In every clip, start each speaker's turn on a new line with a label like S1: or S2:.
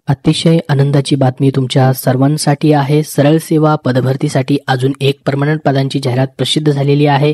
S1: अतिशय आनंदाची बातमी तुमच्या सर्वांसाठी आहे. सरळ सेवा पदभरतीसाठी अजून एक परमनंट पदांची जाहिरात प्रसिद्ध झालेली आहे,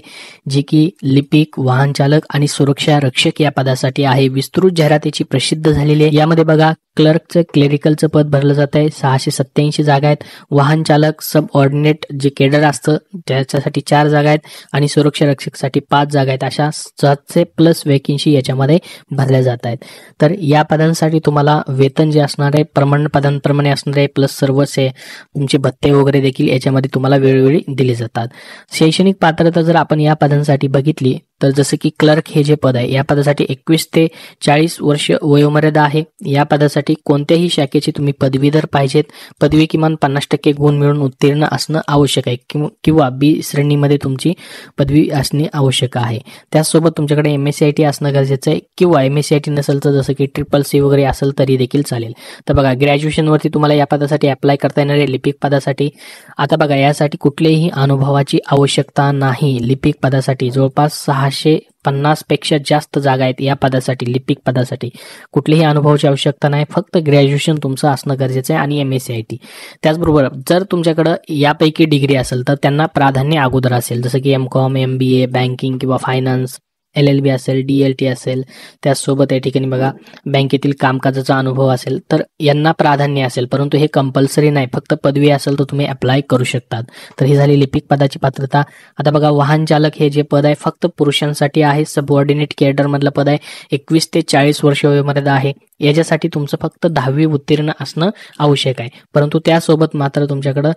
S1: जी की लिपिक, वाहन चालक आणि सुरक्षा रक्षक या पदासाठी आहे. विस्तृत जाहिरातीची प्रसिद्ध झालेली आहे. यामध्ये बघा, क्लर्कचं क्लेरिकलचं पद भरलं जात आहे. 687 जागा आहेत. वाहन चालक सब ऑर्डिनेट जे केडर असतं त्याच्यासाठी 4 जागा आहेत आणि सुरक्षा रक्षकसाठी 5 जागा आहेत. अशा 700+ वॅकन्सी याच्यामध्ये भरल्या जात आहेत. तर या पदांसाठी तुम्हाला वेतन जे असणार आहे परमनंट पदांप्रमाणे असणार आहे, प्लस सर्वच तुमचे भत्ते वगैरे देखील याच्यामध्ये तुम्हाला वेळोवेळी दिले जातात. शैक्षणिक पात्रता जर आपण या पदांसाठी बघितली तर जसं की क्लर्क हे जे पद आहे या पदासाठी 21 ते 40 वर्ष वयोमर्यादा आहे. या पदासाठी कोणत्याही शाखेची तुम्ही पदवीधर पाहिजेत. पदवी किमान 50% गुण मिळून उत्तीर्ण असणं आवश्यक आहे किंवा बी श्रेणीमध्ये तुमची पदवी असणे आवश्यक आहे. त्याचसोबत तुमच्याकडे MSCIT असणं गरजेचं आहे किंवा MSCIT नसेल तर जसं की CCC वगैरे असेल तरी देखील चालेल. तर बघा, ग्रॅज्युएशनवरती तुम्हाला या पदासाठी अप्लाय करता येणार आहे लिपिक पदासाठी. आता बघा, यासाठी कुठल्याही अनुभवाची आवश्यकता नाही. लिपिक पदासाठी जवळपास 650 पेक्षा जास्त जागा आहेत. या पदासाठी लिपिक पदासाठी कुठलीही अनुभवाची आवश्यकता नाही, फक्त ग्रॅज्युएशन तुमचं असणं गरजेचं आहे आणि MSCIT. त्याचबरोबर जर तुमच्याकडं यापैकी डिग्री असेल तर त्यांना प्राधान्य अगोदर असेल, जसं की MCOM, MBA, बँकिंग किंवा फायनान्स, LLB असेल, DLT असेल. त्याचसोबत या ठिकाणी बघा, बँकेतील कामकाजाचा अनुभव असेल तर यांना प्राधान्य असेल, परंतु हे कंपल्सरी नाही. फक्त पदवी असेल तर तुम्ही अप्लाय करू शकतात. तर ही झाली लिपिक पदाची पात्रता. आता बघा, वाहन चालक हे जे पद आहे फक्त पुरुषांसाठी आहे. सबऑर्डिनेट केडर मधलं पद आहे. 21 ते 40 वर्ष वयोमर्यादा आहे. याच्यासाठी तुमचं फक्त 10वी उत्तीर्ण असणं आवश्यक आहे. परंतु त्यासोबत मात्र तुमच्याकडं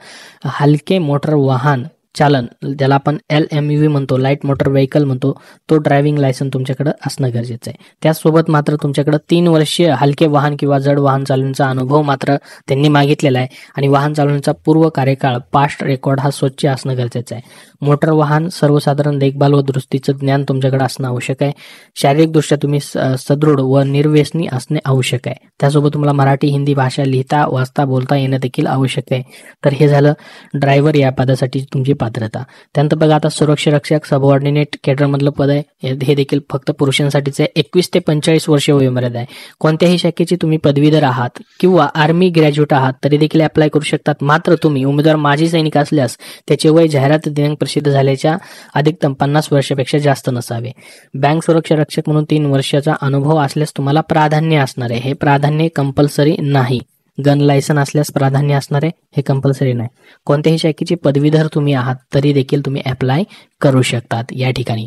S1: हलके मोटर वाहन चालन, ज्याला आपण LMV म्हणतो, लाईट मोटर व्हेकल म्हणतो, तो ड्रायव्हिंग लायसन तुमच्याकडे असणं गरजेचं आहे. त्याचसोबत मात्र तुमच्याकडे 3 वर्ष हलके वाहन किंवा जड वाहन चालवण्याचा अनुभव मात्र त्यांनी मागितलेला आहे आणि वाहन चालवण्याचा पूर्व कार्यकाळ, पास्ट रेकॉर्ड हा स्वच्छ असणं गरजेचं आहे. मोटर वाहन सर्वसाधारण देखभाल व दुरुस्तीचं ज्ञान तुमच्याकडे असणं आवश्यक आहे. शारीरिकदृष्ट्या तुम्ही सदृढ व निर्व्यसनी असणे आवश्यक आहे. त्यासोबत तुम्हाला मराठी, हिंदी भाषा लिहिता, वाचता, बोलता येणं देखील आवश्यक आहे. तर हे झालं ड्रायव्हर या पदासाठी तुमची पात्रता. त्यानंतर बघा, आता सुरक्षा रक्षक सबऑर्डिनेट केडर मधलं पद आहे. हे देखील फक्त पुरुषांसाठीच आहे. 21 ते 45 वर्ष वयोमर्यादा आहे. कोणत्याही शाखेची तुम्ही पदवीधर आहात किंवा आर्मी ग्रॅज्युएट आहात तरी देखील अप्लाय करू शकतात. मात्र तुम्ही उमेदवार माजी सैनिक असल्यास त्याचे वय जाहिरात दिनांक प्रसिद्ध झाल्याच्या अधिकतम 50 वर्षापेक्षा जास्त नसावे. बँक सुरक्षा रक्षक म्हणून 3 वर्षाचा अनुभव असल्यास तुम्हाला प्राधान्य असणार आहे. हे प्राधान्य कंपल्सरी नाही. गन लायसन असल्यास प्राधान्य असणार आहे, हे कंपल्सरी नाही. कोणत्याही शाखेची पदवीधर तुम्ही आहात तरी देखील तुम्ही अप्लाय करू शकतात या ठिकाणी.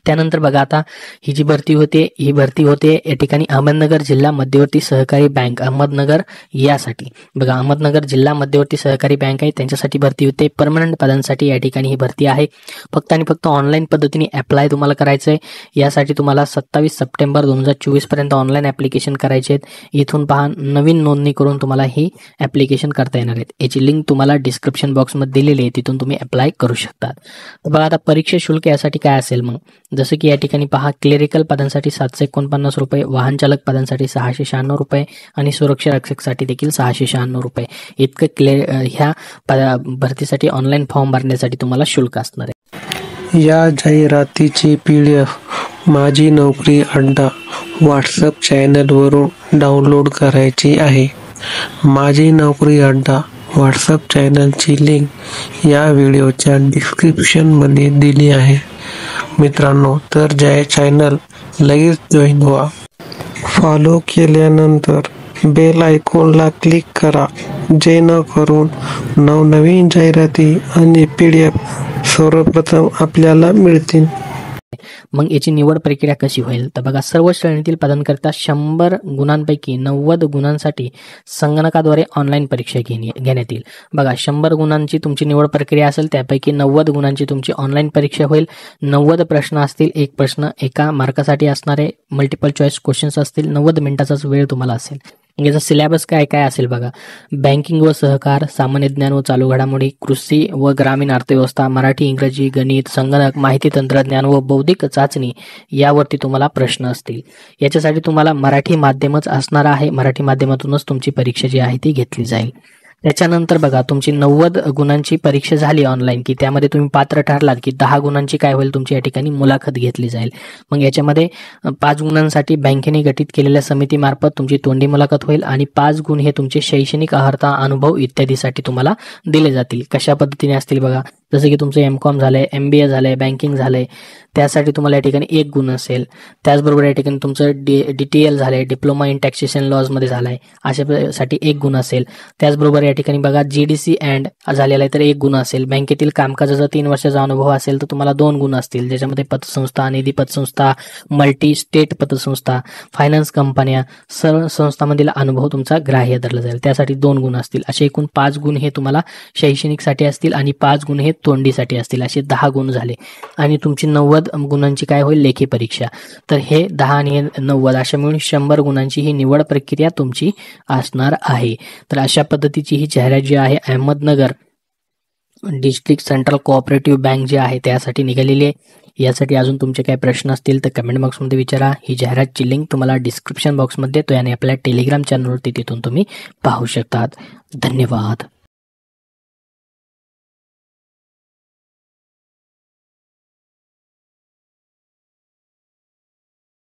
S1: त्यानंतर बघा, आता ही जी भरती होते या ठिकाणी अहमदनगर जिल्हा मध्यवर्ती सहकारी बँक अहमदनगर यासाठी. बघा, अहमदनगर जिल्हा मध्यवर्ती सहकारी बँक आहे, त्यांच्यासाठी भरती होते. परमनंट पदांसाठी या ठिकाणी ही भरती आहे. फक्त आणि फक्त ऑनलाईन पद्धतीने अप्लाय तुम्हाला करायचं आहे. यासाठी तुम्हाला 27 सप्टेंबर 2024 पर्यंत ऑनलाईन ऍप्लिकेशन करायचे आहेत. इथून पहा, नवीन नोंदणी करून तुम्हाला ही ऍप्लिकेशन करता येणार आहेत. याची लिंक तुम्हाला डिस्क्रिप्शन बॉक्समध्ये दिलेली आहे, तिथून तुम्ही अप्लाय करू शकतात. बघा, आता परीक्षा शुल्क यासाठी काय असेल मग, जसं की या ठिकाणी पहा, क्लेरिकल पदांसाठी 749 रुपये, वाहन चालक पदांसाठी 696 रुपये आणि सुरक्षा रक्षकसाठी देखील 696 रुपये इतकं ह्या भरतीसाठी ऑनलाईन फॉर्म भरण्यासाठी तुम्हाला शुल्क असणार आहे.
S2: या जाहिरातीची PDF माझी नोकरी अड्डा व्हॉट्सअप चॅनलवरून डाउनलोड करायची आहे. माझी नोकरी अड्डा व्हॉट्सअप चॅनलची लिंक या व्हिडिओच्या डिस्क्रिप्शनमध्ये दिली आहे. मित्रांनो, तर जय चॅनल लगेच जॉईन व्हा. फॉलो केल्यानंतर बेल आयकॉनला क्लिक करा, जेणेकरून नवनवीन जाहिराती आणि PDF सर्वप्रथम आपल्याला मिळतील.
S1: मग याची निवड प्रक्रिया कशी होईल, तर बघा, सर्व श्रेणीतील पदांकरिता 100 गुणांपैकी 90 गुणांसाठी संगणकाद्वारे ऑनलाईन परीक्षा घेण्यात येईल. बघा, 100 गुणांची तुमची निवड प्रक्रिया असेल, त्यापैकी 90 गुणांची तुमची ऑनलाईन परीक्षा होईल. 90 प्रश्न असतील, एक प्रश्न एका मार्कासाठी असणारे मल्टिपल चॉईस क्वेश्चन्स असतील. 90 मिनिटाचाच वेळ तुम्हाला असेल. याचा सिलेबस काय काय असेल बघा, बँकिंग व सहकार, सामान्य ज्ञान व चालू घडामोडी, कृषी व ग्रामीण अर्थव्यवस्था, मराठी, इंग्रजी, गणित, संगणक, माहिती तंत्रज्ञान व बौद्धिक चाचणी यावरती तुम्हाला प्रश्न असतील. याच्यासाठी तुम्हाला मराठी माध्यमच असणार आहे. मराठी माध्यमातूनच तुमची परीक्षा जी आहे ती घेतली जाईल. त्याच्यानंतर बघा तुमची 90 गुणांची परीक्षा झाली ऑनलाईन, की त्यामध्ये तुम्ही पात्र ठरलात की 10 गुणांची काय होईल, तुमची या ठिकाणी मुलाखत घेतली जाईल. मग याच्यामध्ये 5 गुणांसाठी बँकेने गठीत केलेल्या समितीमार्फत तुमची तोंडी मुलाखत होईल आणि 5 गुण हे तुमचे शैक्षणिक अर्हता, अनुभव इत्यादीसाठी तुम्हाला दिले जातील. कशा पद्धतीने असतील बघा, जसं की तुमचं MCOM झालंय, MBA झालंय, बँकिंग झालंय, त्यासाठी तुम्हाला या ठिकाणी 1 गुण असेल. त्याचबरोबर या ठिकाणी तुमचं DTL झालंय, डिप्लोमा इन टॅक्सेशन लॉजमध्ये झालाय, अशासाठी 1 गुण असेल. त्याचबरोबर या ठिकाणी बघा GDC अँड झालेला आहे तर 1 गुण असेल. बँकेतील कामकाजाचा 3 वर्षाचा अनुभव असेल तर तुम्हाला 2 गुण असतील, ज्याच्यामध्ये पतसंस्था, निधी पतसंस्था, मल्टी स्टेट पतसंस्था, फायनान्स कंपन्या, सर्व संस्थांमधील अनुभव तुमचा ग्राह्य धरला जाईल, त्यासाठी 2 गुण असतील. असे एकूण 5 गुण हे तुम्हाला शैक्षणिकसाठी असतील आणि 5 गुण हे तोंडीसाठी असतील, असे 10 गुण झाले. आणि तुमची 90 गुणांची काय होईल, लेखी परीक्षा. तर हे 10 आणि 90 अशा मिळून 100 गुणांची ही निवड प्रक्रिया तुमची असणार आहे. तर अशा पद्धतीची ही जाहिरात जी आहे Ahmednagar district central cooperative bank जे आहे त्यासाठी निघालेली आहे. यासाठी अजून तुमचे काही प्रश्न असतील तर कमेंट बॉक्समध्ये विचारा. ही जाहिरातची लिंक तुम्हाला डिस्क्रिप्शन बॉक्समध्ये देतो आणि आपल्या टेलिग्राम चॅनलवरती तिथून तुम्ही पाहू शकतात. धन्यवाद.